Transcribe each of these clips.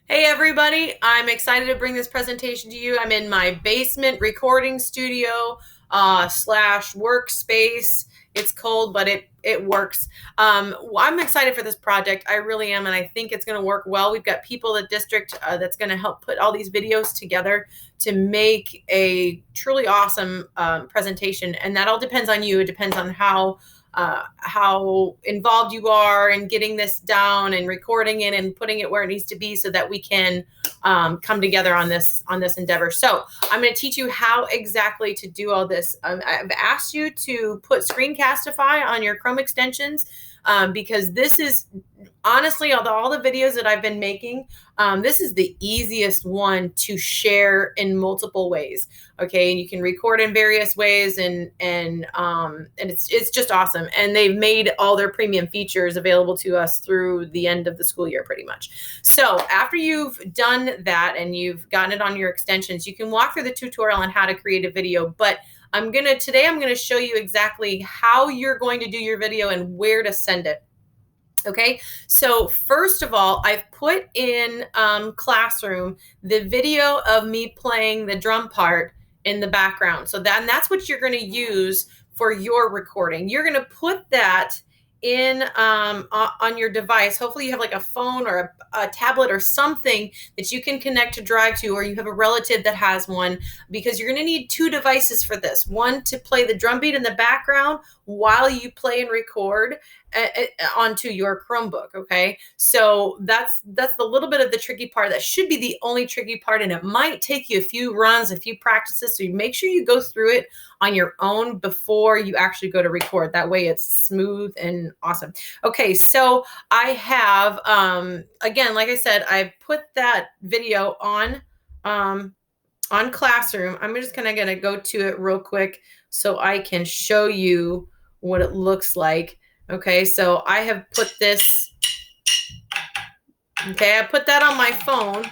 Hey everybody, I'm excited to bring this presentation to you. I'm in my basement recording studio slash workspace. It's cold, but it works. I'm excited for this project. I really am, and I think it's going to work well. We've got people at the district that's going to help put all these videos together to make a truly awesome presentation, and that all depends on you. It depends on how involved you are in getting this down and recording it and putting it where it needs to be so that we can come together on this endeavor. So I'm going to teach you how exactly to do all this. I've asked you to put Screencastify on your Chrome extensions because this is honestly, all the videos that I've been making, this is the easiest one to share in multiple ways. Okay, and you can record in various ways, and it's just awesome. And they've made all their premium features available to us through the end of the school year, pretty much. So after you've done that and you've gotten it on your extensions, you can walk through the tutorial on how to create a video. But today I'm gonna show you exactly how you're going to do your video and where to send it. Okay, so first of all, I've put in Classroom the video of me playing the drum part in the background. So that's what you're going to use for your recording. You're going to put that in on your device. Hopefully you have like a phone or a tablet or something that you can connect to Drive to, or you have a relative that has one, because you're going to need two devices for this. One to play the drum beat in the background while you play and record onto your Chromebook. Okay, so that's the little bit of the tricky part. That should be the only tricky part, and it might take you a few runs, a few practices. So you make sure you go through it on your own before you actually go to record. That way it's smooth and awesome. Okay, so I have again, like I said, I put that video on Classroom. I'm just kind of going to go to it real quick so I can show you what it looks like. Okay, so I have put this, okay, I put that on my phone.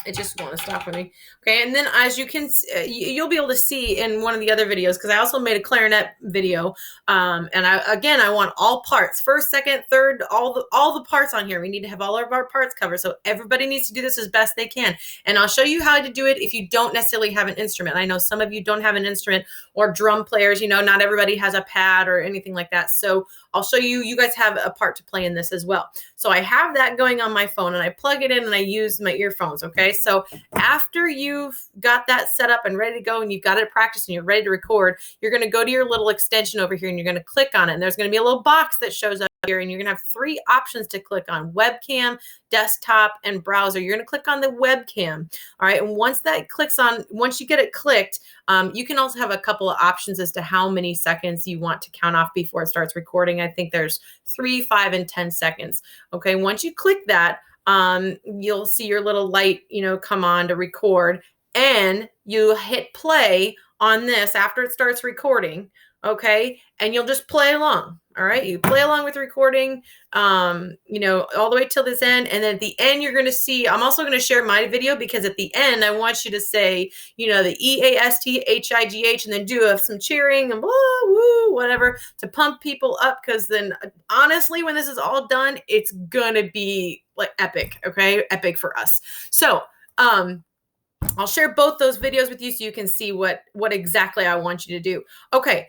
It just won't stop for me. Okay, and then as you can, you'll be able to see in one of the other videos, because I also made a clarinet video, and I want all parts, first, second, third, all the parts on here. We need to have all of our parts covered, so everybody needs to do this as best they can. And I'll show you how to do it if you don't necessarily have an instrument. I know some of you don't have an instrument, or drum players. Not everybody has a pad or anything like that. So I'll show you. You guys have a part to play in this as well. So I have that going on my phone, and I plug it in, and I use my earphones. Okay, so after you've got that set up and ready to go, and you've got it practiced and you're ready to record, you're going to go to your little extension over here, and you're going to click on it. And there's going to be a little box that shows up here, and you're going to have three options to click on: webcam, desktop, and browser. You're going to click on the webcam. All right, and once you get it clicked, you can also have a couple of options as to how many seconds you want to count off before it starts recording. I think there's 3, 5, and 10 seconds. Okay, once you click that, you'll see your little light, come on to record, and you hit play on this after it starts recording. Okay, and you'll just play along. All right, you play along with the recording, all the way till this end. And then at the end, you're going to see, I'm also going to share my video, because at the end, I want you to say, the EASTHIGH, and then do some cheering and blah, woo, whatever, to pump people up. Because then, honestly, when this is all done, it's going to be like epic. Okay, epic for us. So, I'll share both those videos with you so you can see what exactly I want you to do. Okay,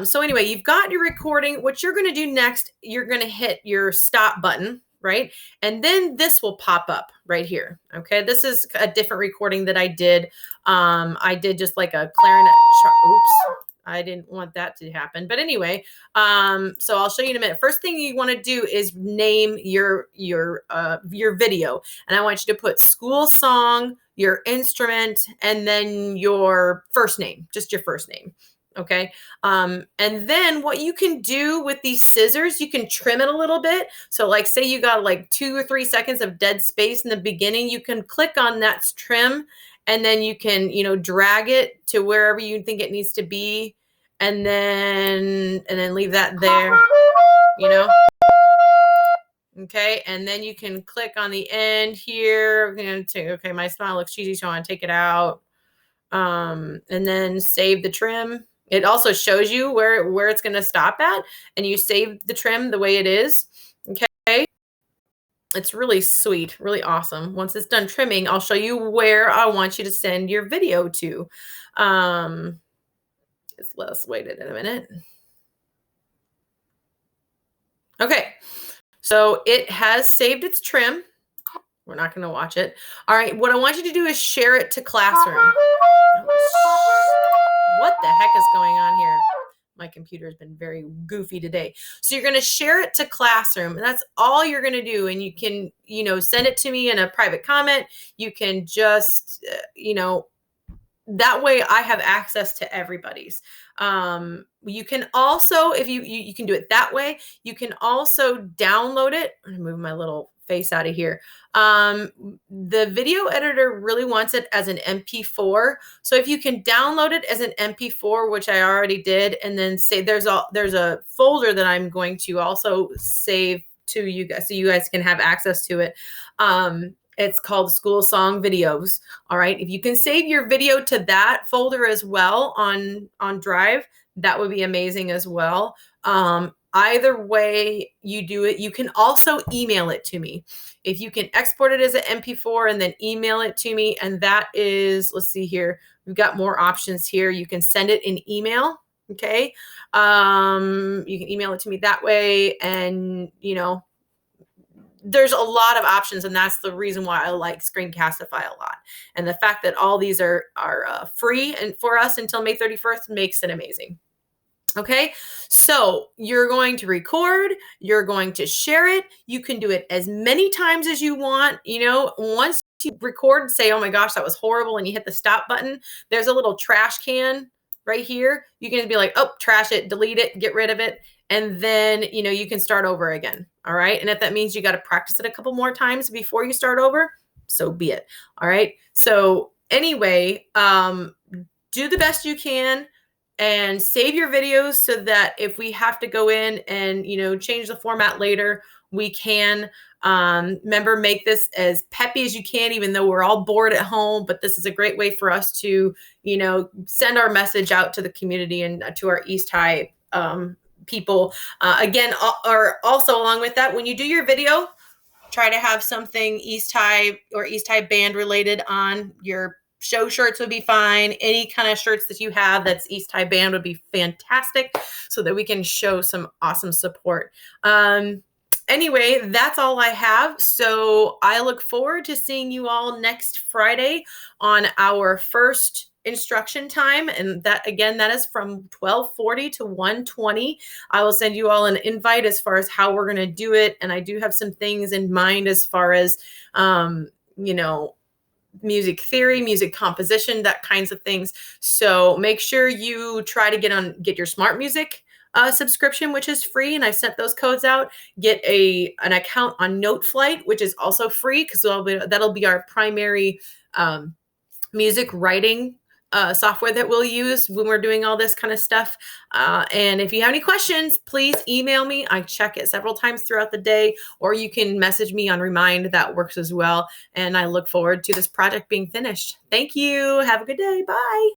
so anyway, you've got your recording. What you're going to do next, you're going to hit your stop button, right? And then this will pop up right here. Okay, this is a different recording that I did. I did just like a clarinet. Oops. I didn't want that to happen. But anyway, so I'll show you in a minute. First thing you want to do is name your video. And I want you to put school song, your instrument, and then your first name, just your first name. Okay. And then what you can do with these scissors, you can trim it a little bit. So like, say you got like 2 or 3 seconds of dead space in the beginning, you can click on that trim, and then you can, drag it to wherever you think it needs to be. And then leave that there, Okay, and then you can click on the end here. Okay, my smile looks cheesy, so I want to take it out. And then save the trim. It also shows you where it's going to stop at, and you save the trim the way it is. Okay. It's really sweet, really awesome. Once it's done trimming, I'll show you where I want you to send your video to. Let's wait a minute. Okay, so it has saved its trim. We're not going to watch it. All right, what I want you to do is share it to Classroom. What the heck is going on here? My computer has been very goofy today. So you're going to share it to Classroom. And that's all you're going to do. And you can, send it to me in a private comment. You can just, that way I have access to everybody's. You can also, if you can do it that way, you can also download it. I'm going to move my little face out of here. The video editor really wants it as an MP4. So if you can download it as an MP4, which I already did, and then say there's a folder that I'm going to also save to you guys so you guys can have access to it. It's called School Song Videos. All right. If you can save your video to that folder as well on Drive, that would be amazing as well. Either way you do it, you can also email it to me. If you can export it as an MP4 and then email it to me, and that is, let's see here, we've got more options here. You can send it in email. Okay. You can email it to me that way, and there's a lot of options, and that's the reason why I like Screencastify a lot. And the fact that all these are free and for us until May 31st makes it amazing. Okay, so you're going to record, you're going to share it. You can do it as many times as you want. Once you record, say, oh my gosh, that was horrible, and you hit the stop button, there's a little trash can right here. You can just be like, oh, trash it, delete it, get rid of it. And then, you can start over again. All right. And if that means you got to practice it a couple more times before you start over, so be it. All right. So anyway, do the best you can and save your videos so that if we have to go in and, change the format later, we can. Remember, make this as peppy as you can, even though we're all bored at home. But this is a great way for us to, send our message out to the community and to our East High people. Again, or also along with that, when you do your video, try to have something East High or East High band related on. Your show shirts would be fine. Any kind of shirts that you have that's East High band would be fantastic, so that we can show some awesome support. Anyway, that's all I have. So I look forward to seeing you all next Friday on our first instruction time. And that is from 12:40 to 1:20. I will send you all an invite as far as how we're going to do it. And I do have some things in mind as far as, music theory, music composition, that kinds of things. So make sure you try to get your Smart Music subscription, which is free, and I've sent those codes out. Get an account on Noteflight, which is also free, because that'll be our primary music writing software that we'll use when we're doing all this kind of stuff. And if you have any questions, please email me. I check it several times throughout the day, or you can message me on Remind. That works as well. And I look forward to this project being finished. Thank you. Have a good day. Bye.